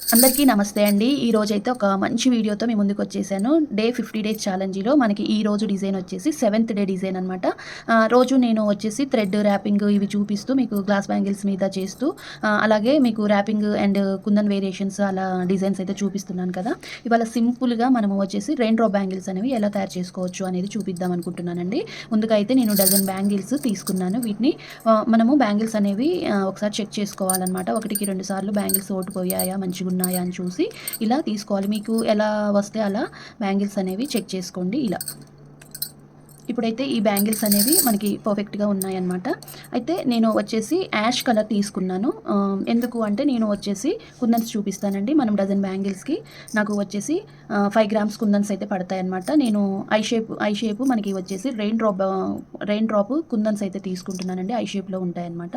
అందరికీ నమస్తే అండి. ఈరోజైతే ఒక మంచి వీడియోతో మీ ముందుకొచ్చేసాను. డే 50 డేస్ ఛాలెంజ్‌లో మనకి ఈ రోజు డిజైన్ వచ్చేసి సెవెంత్ డే డిజైన్ అనమాట. రోజు నేను వచ్చేసి థ్రెడ్ ర్యాపింగ్ ఇవి చూపిస్తూ మీకు గ్లాస్ బ్యాంగిల్స్ మీద చేస్తూ అలాగే మీకు ర్యాపింగ్ అండ్ కుందన్ వేరియేషన్స్ అలా డిజైన్స్ అయితే చూపిస్తున్నాను కదా! ఇవాళ సింపుల్‌గా మనము వచ్చేసి రెయిన్ డ్రాప్ బ్యాంగిల్స్ అనేవి ఎలా తయారు చేసుకోవచ్చు అనేది చూపిద్దాం అనుకుంటున్నానండి. ముందుగా అయితే నేను డజన్ బ్యాంగిల్స్ తీసుకున్నాను. వీటిని మనము బ్యాంగిల్స్ అనేవి ఒకసారి చెక్ చేసుకోవాలన్నమాట. ఒకటికి 2 సార్లు బ్యాంగిల్స్ ఓడిపోయాయా, మంచిగున్నాయా అని చూసి ఇలా తీసుకోవాలి. మీకు ఎలా వస్తే అలా బ్యాంగిల్స్ అనేవి చెక్ చేసుకోండి ఇలా. ఇప్పుడైతే ఈ బ్యాంగిల్స్ అనేవి మనకి పర్ఫెక్ట్‌గా ఉన్నాయన్నమాట. అయితే నేను వచ్చేసి యాష్ కలర్ తీసుకున్నాను. ఎందుకు అంటే నేను వచ్చేసి కుందన్స్ చూపిస్తానండి. మనం డజన్ బ్యాంగిల్స్‌కి నాకు వచ్చేసి 5 గ్రామ్స్ కుందన్స్ అయితే పడతాయన్నమాట. నేను ఐ షేప్ మనకి వచ్చేసి రెయిన్ డ్రాప్ కుందన్స్ అయితే తీసుకుంటున్నానండి. ఐ షేప్‌లో ఉంటాయన్నమాట.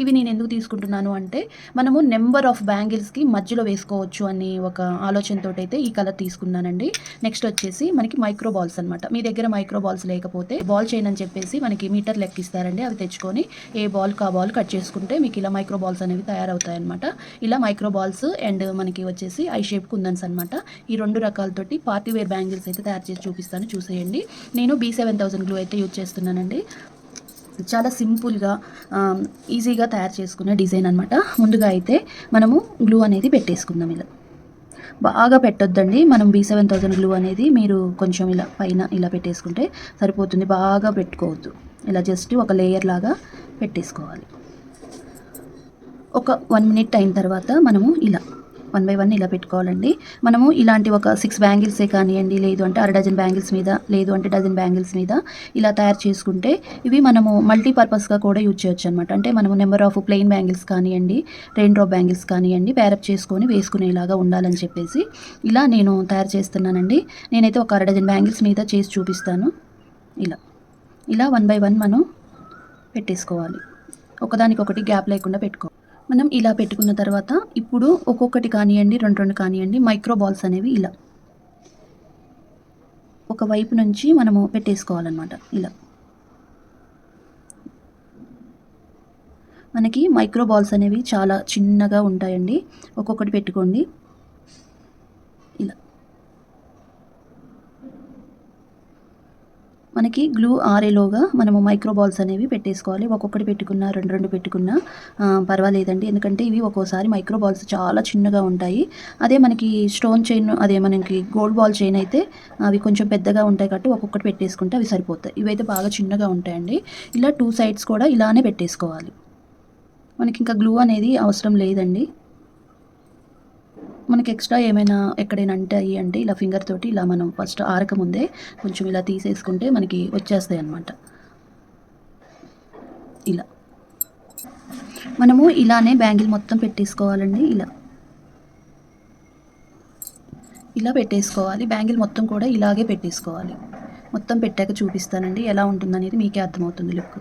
ఇవి నేను ఎందుకు తీసుకుంటున్నాను అంటే మనము నెంబర్ ఆఫ్ బ్యాంగిల్స్‌కి మధ్యలో వేసుకోవచ్చు అని ఒక ఆలోచనతోటైతే ఈ కలర్ తీసుకున్నానండి. నెక్స్ట్ వచ్చేసి మనకి మైక్రో బాల్స్ అన్నమాట. మీ దగ్గర మైక్రో బాల్స్ లేకపోతే బాల్ చైన్ అని చెప్పేసి మనకి మీటర్ లెక్కిస్తారండి. అవి తెచ్చుకొని ఏ బాల్కి ఆ బాల్ కట్ చేసుకుంటే మీకు ఇలా మైక్రో బాల్స్ అనేవి తయారవుతాయన్నమాట. ఇలా మైక్రో బాల్స్ అండ్ మనకి వచ్చేసి ఐ షేప్ కుందన్స్ అనమాట. ఈ 2 రకాలతోటి పార్టీ వేర్ బ్యాంగిల్స్ అయితే తయారు చేసి చూపిస్తాను, చూసేయండి. నేను B7000 గ్లూ అయితే యూజ్ చేస్తున్నానండి. చాలా సింపుల్గా ఈజీగా తయారు చేసుకునే డిజైన్ అనమాట. ముందుగా అయితే మనము గ్లూ అనేది పెట్టేసుకుందాం ఇలా. బాగా పెట్టొద్దండి. మనం B7000 గ్లూ అనేది మీరు కొంచెం ఇలా పైన ఇలా పెట్టేసుకుంటే సరిపోతుంది. బాగా పెట్టుకోవద్దు. ఇలా జస్ట్ ఒక లేయర్ లాగా పెట్టేసుకోవాలి. ఒక 1 మినిట్ అయిన తర్వాత మనము ఇలా 1 బై 1 ఇలా పెట్టుకోవాలండి. మనము ఇలాంటి ఒక 6 బ్యాంగిల్సే కానియండి, లేదు అంటే అర డజన్ బ్యాంగిల్స్ మీద, లేదు అంటే డజన్ బ్యాంగిల్స్ మీద ఇలా తయారు చేసుకుంటే ఇవి మనము మల్టీపర్పస్‌గా కూడా యూజ్ చేయొచ్చు అనమాట. అంటే మనము నెంబర్ ఆఫ్ ప్లెయిన్ బ్యాంగిల్స్ కానియండి, రెయిన్ డ్రాప్ బ్యాంగిల్స్ కానియండి, పేరప్ చేసుకొని వేసుకునేలాగా ఉండాలని చెప్పేసి ఇలా నేను తయారు చేస్తున్నానండి. నేనైతే ఒక అర డజన్ బ్యాంగిల్స్ మీద చేసి చూపిస్తాను. ఇలా. ఇలా 1 బై 1 మనం పెట్టేసుకోవాలి. ఒకదానికొకటి గ్యాప్ లేకుండా పెట్టుకోవాలి. మనం ఇలా పెట్టుకున్న తర్వాత ఇప్పుడు ఒక్కొక్కటి కానియండి, 2 కానియండి, మైక్రో బాల్స్ అనేవి ఇలా ఒక వైపు నుంచి మనము పెట్టేసుకోవాలన్నమాట. ఇలా మనకి మైక్రో బాల్స్ అనేవి చాలా చిన్నగా ఉంటాయండి. ఒక్కొక్కటి పెట్టుకోండి ఇలా. మనకి గ్లూ ఆరేలోగా మనము మైక్రో బాల్స్ అనేవి పెట్టేసుకోవాలి. ఒక్కొక్కటి పెట్టుకున్నా, 2 పెట్టుకున్నా పర్వాలేదండి. ఎందుకంటే ఇవి ఒక్కోసారి మైక్రో బాల్స్ చాలా చిన్నగా ఉంటాయి. అదే మనకి స్టోన్ చైన్, అదే మనకి గోల్డ్ బాల్ చైన్ అయితే అవి కొంచెం పెద్దగా ఉంటాయి కాబట్టి ఒక్కొక్కటి పెట్టేసుకుంటే అవి సరిపోతాయి. ఇవైతే బాగా చిన్నగా ఉంటాయండి. ఇలా 2 సైడ్స్ కూడా ఇలానే పెట్టేసుకోవాలి. మనకి ఇంకా గ్లూ అనేది అవసరం లేదండి. మనకి ఎక్స్ట్రా ఏమైనా ఎక్కడైనా అంటాయి అంటే ఇలా ఫింగర్ తోటి ఇలా మనం ఫస్ట్ ఆరకముందే కొంచెం ఇలా తీసేసుకుంటే మనకి వచ్చేస్తాయి అన్నమాట. ఇలా మనము ఇలానే బ్యాంగిల్ మొత్తం పెట్టేసుకోవాలండి. ఇలా పెట్టేసుకోవాలి. బ్యాంగిల్ మొత్తం కూడా ఇలాగే పెట్టేసుకోవాలి. మొత్తం పెట్టాక చూపిస్తానండి ఎలా ఉంటుందనేది మీకే అర్థమవుతుంది లుక్.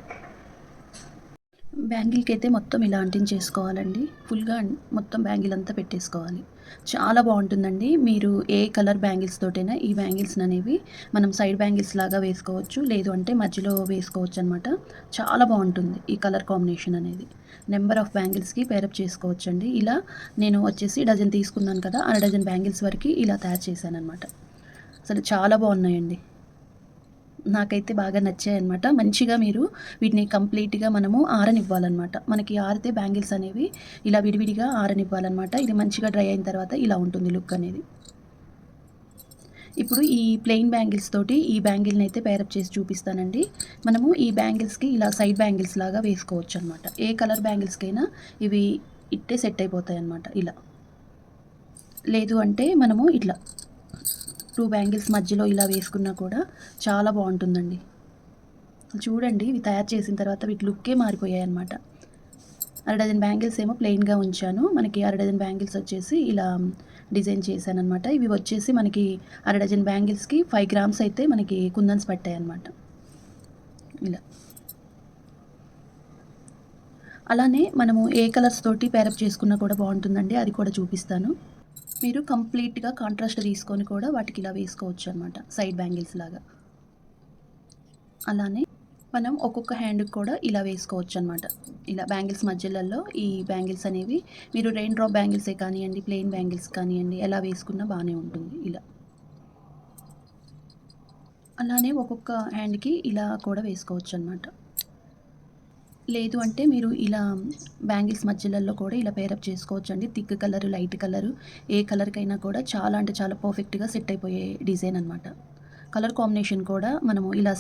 బ్యాంగిల్కి అయితే మొత్తం ఇలా అంటించేసుకోవాలండి. ఫుల్గా మొత్తం బ్యాంగిల్ అంతా పెట్టేసుకోవాలి. చాలా బాగుంటుందండి. మీరు ఏ కలర్ బ్యాంగిల్స్ తోటైనా ఈ బ్యాంగిల్స్ అనేవి మనం సైడ్ బ్యాంగిల్స్ లాగా వేసుకోవచ్చు, లేదు అంటే మధ్యలో వేసుకోవచ్చు అనమాట. చాలా బాగుంటుంది ఈ కలర్ కాంబినేషన్ అనేది. నెంబర్ ఆఫ్ బ్యాంగిల్స్కి పేరప్ చేసుకోవచ్చండి. ఇలా నేను వచ్చేసి డజన్ తీసుకున్నాను కదా, అర డజన్ బ్యాంగిల్స్ వరకు ఇలా తయారు చేశాను అనమాట. అసలు చాలా బాగున్నాయండి. నాకైతే బాగా నచ్చాయన్నమాట. మంచిగా మీరు వీటిని కంప్లీట్‌గా మనము ఆరనివ్వాలన్నమాట. మనకి ఆరితే బ్యాంగిల్స్ అనేవి ఇలా విడివిడిగా ఆరనివ్వాలన్నమాట. ఇది మంచిగా డ్రై అయిన తర్వాత ఇలా ఉంటుంది లుక్ అనేది. ఇప్పుడు ఈ ప్లెయిన్ బ్యాంగిల్స్ తోటి ఈ బ్యాంగిల్ని అయితే పేరప్ చేసి చూపిస్తానండి. మనము ఈ బ్యాంగిల్స్‌కి ఇలా సైడ్ బ్యాంగిల్స్ లాగా వేసుకోవచ్చు అనమాట. ఏ కలర్ బ్యాంగిల్స్‌కైనా ఇవి ఇట్టే సెట్ అయిపోతాయన్నమాట ఇలా. లేదు అంటే మనము ఇట్లా 2 బ్యాంగిల్స్ మధ్యలో ఇలా వేసుకున్నా కూడా చాలా బాగుంటుందండి. చూడండి ఇవి తయారు చేసిన తర్వాత వీటి లుక్కే మారిపోయాయన్నమాట. అర డజన్ బ్యాంగిల్స్ ఏమో ప్లెయిన్‌గా ఉంచాను. మనకి అర డజన్ బ్యాంగిల్స్ వచ్చేసి ఇలా డిజైన్ చేశానన్నమాట. ఇవి వచ్చేసి మనకి అర డజన్ బ్యాంగిల్స్‌కి 5 గ్రామ్స్ అయితే మనకి కుందన్స్ పట్టాయన్నమాట. ఇలా. అలానే మనము ఏ కలర్స్ తోటి పేరప్ చేసుకున్నా కూడా బాగుంటుందండి. అది కూడా చూపిస్తాను. మీరు కంప్లీట్‌గా కాంట్రాస్ట్ తీసుకొని కూడా వాటికి ఇలా వేసుకోవచ్చు అనమాట, సైడ్ బ్యాంగిల్స్ లాగా. అలానే మనం ఒక్కొక్క హ్యాండ్‌కి కూడా ఇలా వేసుకోవచ్చనమాట. ఇలా బ్యాంగిల్స్ మధ్యలలో ఈ బ్యాంగిల్స్ అనేవి మీరు రెయిన్ డ్రాప్ బ్యాంగిల్సే కానియండి, ప్లెయిన్ బ్యాంగిల్స్ కానియండి, ఎలా వేసుకున్నా బానే ఉంటుంది ఇలా. అలానే ఒక్కొక్క హ్యాండ్‌కి ఇలా కూడా వేసుకోవచ్చనమాట. లేదు అంటే మీరు ఇలా బ్యాంగిల్స్ మధ్యలలో కూడా ఇలా పేరప్ చేసుకోవచ్చండి. థిక్ కలరు, లైట్ కలరు ఏ కలర్‌కైనా కూడా చాలా అంటే చాలా పర్ఫెక్ట్‌గా సెట్ అయిపోయే డిజైన్ అనమాట. కలర్ కాంబినేషన్ కూడా మనము ఇలా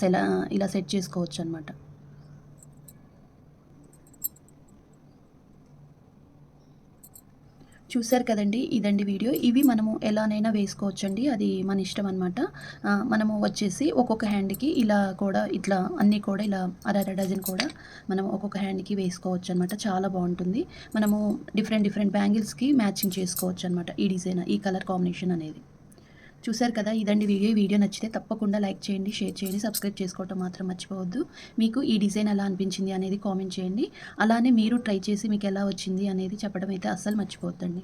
సెట్ చేసుకోవచ్చనమాట. చూసారు కదండీ! ఇదండి వీడియో. ఇవి మనము ఎలానైనా వేసుకోవచ్చండి. అది మన ఇష్టం అనమాట. మనము వచ్చేసి ఒక్కొక్క హ్యాండ్‌కి ఇలా కూడా ఇట్లా అన్నీ కూడా ఇలా అర డజన్ కూడా మనం ఒక్కొక్క హ్యాండ్‌కి వేసుకోవచ్చనమాట. చాలా బావుంటుంది. మనము డిఫరెంట్ బ్యాంగిల్స్‌కి మ్యాచింగ్ చేసుకోవచ్చనమాట. ఈ డిజైన్, ఈ కలర్ కాంబినేషన్ అనేది. చూసారు కదా! ఇదండి వీడియో. ఈ వీడియో నచ్చితే తప్పకుండా లైక్ చేయండి, షేర్ చేయండి, సబ్స్క్రైబ్ చేసుకోవటం మాత్రం మర్చిపోవద్దు. మీకు ఈ డిజైన్ ఎలా అనిపించింది అనేది కామెంట్ చేయండి. అలానే మీరు ట్రై చేసి మీకెలా వచ్చింది అనేది చెప్పడం అయితే అస్సలు మర్చిపోవద్దండి.